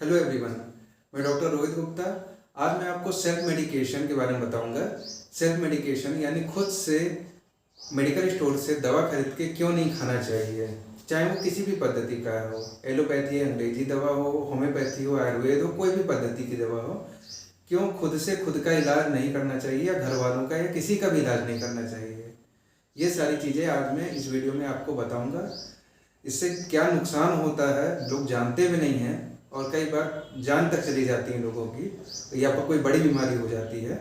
Hello everyone, मैं doctor Rohit Gupta. आज मैं आपको सेल्फ मेडिकेशन के बारे में बताऊंगा। सेल्फ मेडिकेशन यानी खुद से मेडिकल स्टोर से दवा खरीद के क्यों नहीं खाना चाहिए, चाहे वो किसी भी पद्धति का हो, एलोपैथी अंग्रेजी दवा हो, होम्योपैथी हो, आयुर्वेद हो, कोई भी पद्धति की दवा हो। क्यों खुद से खुद का इलाज नहीं करना चाहिए या घर वालों का या किसी का भी इलाज नहीं करना चाहिए, ये सारी चीज़ें आज मैं इस वीडियो में आपको बताऊंगा। इससे क्या नुकसान होता है लोग जानते भी नहीं हैं, और कई बार जान तक चली जाती है लोगों की, या फिर कोई बड़ी बीमारी हो जाती है।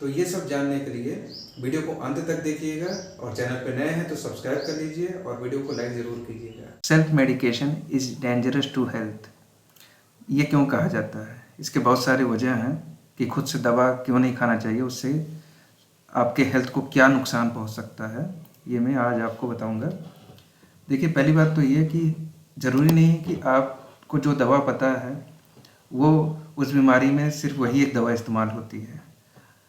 तो ये सब जानने के लिए वीडियो को अंत तक देखिएगा, और चैनल पर नए हैं तो सब्सक्राइब कर लीजिए और वीडियो को लाइक ज़रूर कीजिएगा। Self medication is dangerous to health, ये क्यों कहा जाता है? इसके बहुत सारे वजह हैं कि खुद से दवा क्यों नहीं खाना चाहिए, उससे आपके हेल्थ को क्या नुकसान पहुंच सकता है, ये मैं आज आपको बताऊंगा। देखिए, पहली बात तो ये कि ज़रूरी नहीं है कि आपको जो दवा पता है वो उस बीमारी में सिर्फ वही एक दवा इस्तेमाल होती है।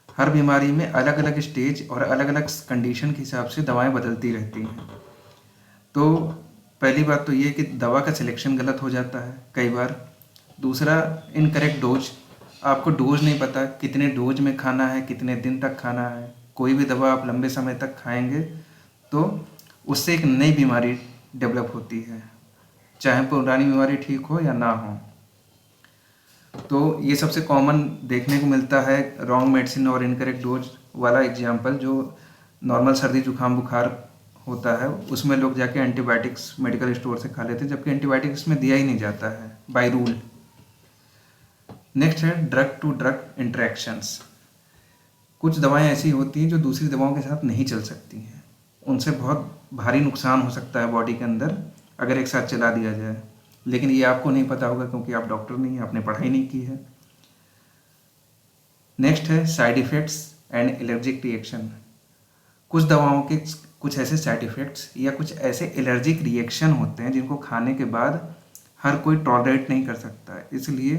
हर बीमारी में अलग अलग स्टेज और अलग अलग कंडीशन के हिसाब से दवाएं बदलती रहती हैं। तो पहली बात तो ये कि दवा का सिलेक्शन गलत हो जाता है कई बार। दूसरा, इनकरेक्ट डोज, आपको डोज नहीं पता कितने डोज में खाना है, कितने दिन तक खाना है। कोई भी दवा आप लंबे समय तक खाएंगे तो उससे एक नई बीमारी डेवलप होती है, चाहे पुरानी बीमारी ठीक हो या ना हो। तो ये सबसे कॉमन देखने को मिलता है रॉन्ग मेडिसिन और इनकरेक्ट डोज वाला एग्जाम्पल। जो नॉर्मल सर्दी जुकाम बुखार होता है उसमें लोग जाके एंटीबायोटिक्स मेडिकल स्टोर से खा लेते हैं, जबकि एंटीबायोटिक्स में दिया ही नहीं जाता है बाय रूल। नेक्स्ट है ड्रग टू ड्रग इंटरेक्शंस। कुछ दवाएं ऐसी होती हैं जो दूसरी दवाओं के साथ नहीं चल सकती हैं, उनसे बहुत भारी नुकसान हो सकता है बॉडी के अंदर अगर एक साथ चला दिया जाए, लेकिन ये आपको नहीं पता होगा क्योंकि आप डॉक्टर नहीं हैं, आपने पढ़ाई नहीं की है। नेक्स्ट है side effects and allergic reaction. कुछ दवाओं के कुछ ऐसे साइड इफ़ेक्ट्स या कुछ ऐसे एलर्जिक रिएक्शन होते हैं जिनको खाने के बाद हर कोई टॉलरेट नहीं कर सकता है। इसलिए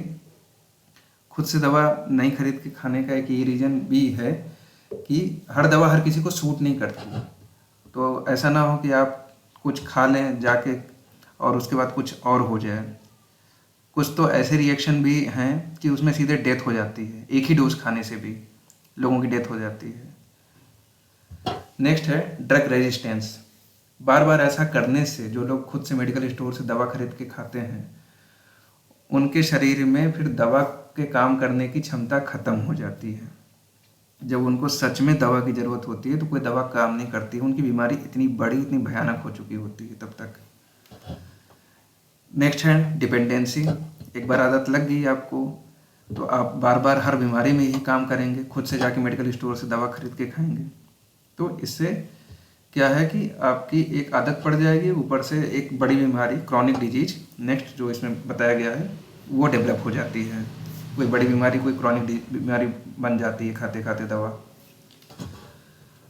खुद से दवा नहीं खरीद के खाने का एक ये रीज़न भी है कि हर दवा हर किसी को सूट नहीं करती। तो ऐसा ना हो कि आप कुछ खा लें जाके और उसके बाद कुछ और हो जाए। कुछ तो ऐसे रिएक्शन भी हैं कि उसमें सीधे डेथ हो जाती है, एक ही डोज खाने से भी लोगों की डेथ हो जाती है। नेक्स्ट है ड्रग रेजिस्टेंस। बार बार ऐसा करने से जो लोग खुद से मेडिकल स्टोर से दवा खरीद के खाते हैं उनके शरीर में फिर दवा के काम करने की क्षमता खत्म हो जाती है। जब उनको सच में दवा की ज़रूरत होती है तो कोई दवा काम नहीं करती, उनकी बीमारी इतनी बड़ी, इतनी भयानक हो चुकी होती है तब तक। नेक्स्ट है डिपेंडेंसी। एक बार आदत लग गई आपको तो आप बार बार हर बीमारी में यही काम करेंगे, खुद से जाके मेडिकल स्टोर से दवा खरीद के खाएंगे। तो इससे क्या है कि आपकी एक आदत पड़ जाएगी, ऊपर से एक बड़ी बीमारी, क्रॉनिक डिजीज नेक्स्ट जो इसमें बताया गया है वो डेवलप हो जाती है। कोई बड़ी बीमारी, कोई क्रॉनिक बीमारी बन जाती है खाते खाते दवा।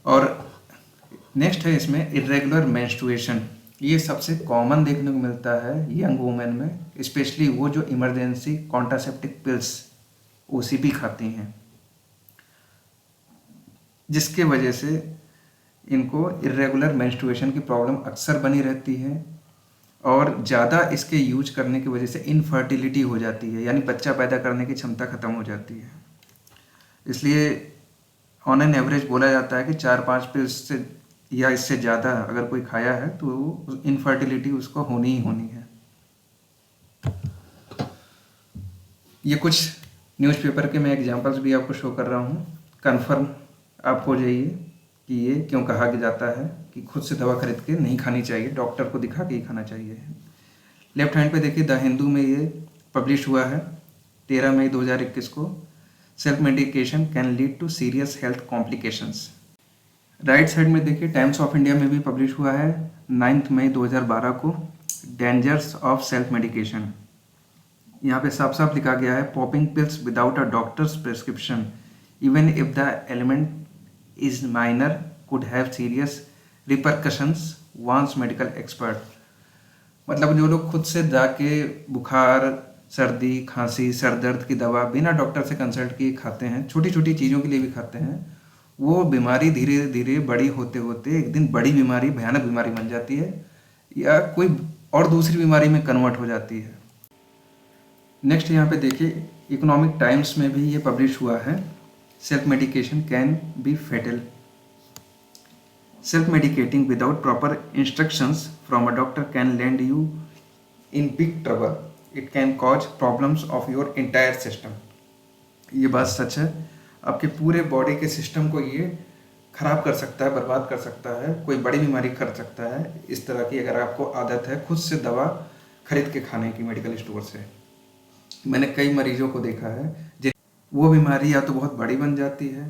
और नेक्स्ट है इसमें इरेगुलर मेंस्ट्रुएशन। ये सबसे कॉमन देखने को मिलता है यंग वुमेन में, स्पेशली वो जो इमरजेंसी कॉन्ट्रासेप्टिव पिल्स ओसीपी खाती हैं, जिसके वजह से इनको इरेगुलर मेंस्ट्रुएशन की प्रॉब्लम अक्सर बनी रहती है। और ज़्यादा इसके यूज करने की वजह से इनफर्टिलिटी हो जाती है, यानी बच्चा पैदा करने की क्षमता खत्म हो जाती है। इसलिए ऑन एन एवरेज बोला जाता है कि 4-5 पिल्स से या इससे ज़्यादा अगर कोई खाया है तो इनफर्टिलिटी उसको होनी ही होनी है। ये कुछ न्यूज़पेपर के मैं एग्जांपल्स भी आपको शो कर रहा हूँ, कन्फर्म आप हो जाइए कि ये क्यों कहा जाता है कि खुद से दवा खरीद के नहीं खानी चाहिए, डॉक्टर को दिखा के ही खाना चाहिए। लेफ्ट हैंड पे देखिए, द हिंदू में ये पब्लिश हुआ है 13 मई 2021 को। Self medication can lead to serious health complications. Right side में देखिए, टाइम्स ऑफ इंडिया में भी पब्लिश हुआ है 9 मई 2012 को, डेंजर्स ऑफ सेल्फ मेडिकेशन। यहाँ पे साफ साफ लिखा गया है, popping pills without a doctor's prescription even if the element is minor could have serious repercussions वांस मेडिकल एक्सपर्ट। मतलब जो लोग खुद से जाके बुखार, सर्दी, खांसी, सर दर्द की दवा बिना डॉक्टर से कंसल्ट किए खाते हैं, छोटी छोटी चीज़ों के लिए भी खाते हैं, वो बीमारी धीरे धीरे बड़ी होते होते एक दिन बड़ी बीमारी, भयानक बीमारी बन जाती है या कोई और दूसरी बीमारी में कन्वर्ट हो जाती है। नेक्स्ट यहाँ पे देखिए, इकोनॉमिक टाइम्स में भी ये पब्लिश हुआ है, self medication can be fatal. Self medicating without proper instructions from a doctor can land you in big trouble, it can cause problems of your entire system. ये बात सच है, आपके पूरे बॉडी के सिस्टम को ये खराब कर सकता है, बर्बाद कर सकता है, कोई बड़ी बीमारी कर सकता है इस तरह की, अगर आपको आदत है खुद से दवा खरीद के खाने की मेडिकल स्टोर से। मैंने कई मरीजों को देखा है जिन वो बीमारी या तो बहुत बड़ी बन जाती है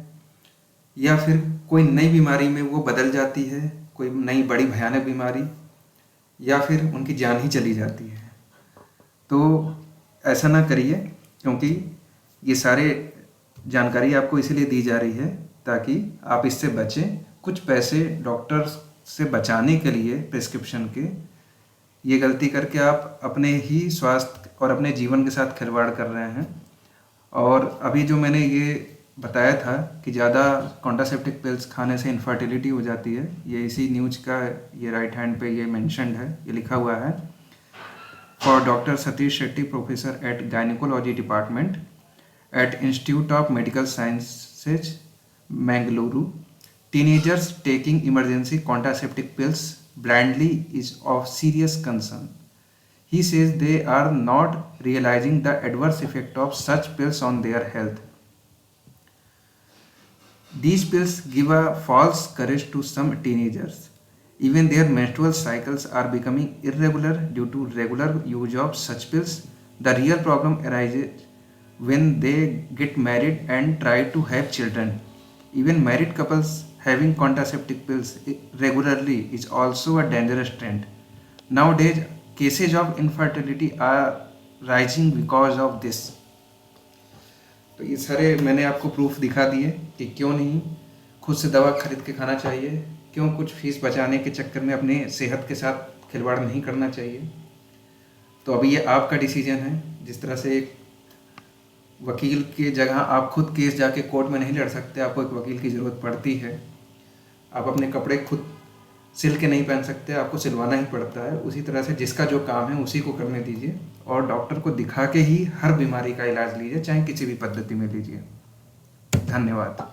या फिर कोई नई बीमारी में वो बदल जाती है, कोई नई बड़ी भयानक बीमारी, या फिर उनकी जान ही चली जाती है। तो ऐसा ना करिए, क्योंकि ये सारे जानकारी आपको इसीलिए दी जा रही है ताकि आप इससे बचें। कुछ पैसे डॉक्टर से बचाने के लिए प्रिस्क्रिप्शन के, ये गलती करके आप अपने ही स्वास्थ्य और अपने जीवन के साथ खिलवाड़ कर रहे हैं। और अभी जो मैंने ये बताया था कि ज़्यादा कॉन्ट्रासेप्टिव पिल्स खाने से इनफर्टिलिटी हो जाती है, ये इसी न्यूज का ये राइट हैंड पे ये मेंशन्ड है, ये लिखा हुआ है। For doctor Satish Shetty, professor at gynaecology department at Institute of Medical Sciences, Mangaluru, teenagers taking emergency contraceptive pills blindly is of serious concern. He says they are not realizing the adverse effect of such pills on their health. These pills give a false courage to some teenagers. Even their menstrual cycles are becoming irregular due to regular use of such pills. The real problem arises when they get married and try to have children. Even married couples having contraceptive pills regularly is also a dangerous trend. Nowadays, cases of infertility are rising because of this. तो ये सारे मैंने आपको proof दिखा दिए कि क्यों नहीं खुद से दवा खरीद के खाना चाहिए, क्यों कुछ फीस बचाने के चक्कर में अपने सेहत के साथ खिलवाड़ नहीं करना चाहिए। तो अभी ये आपका डिसीजन है। जिस तरह से एक वकील की जगह आप खुद केस जाके कोर्ट में नहीं लड़ सकते, आपको एक वकील की ज़रूरत पड़ती है। आप अपने कपड़े खुद सिल के नहीं पहन सकते, आपको सिलवाना ही पड़ता है। उसी तरह से जिसका जो काम है उसी को करने दीजिए और डॉक्टर को दिखा के ही हर बीमारी का इलाज लीजिए, चाहे किसी भी पद्धति में लीजिए। धन्यवाद।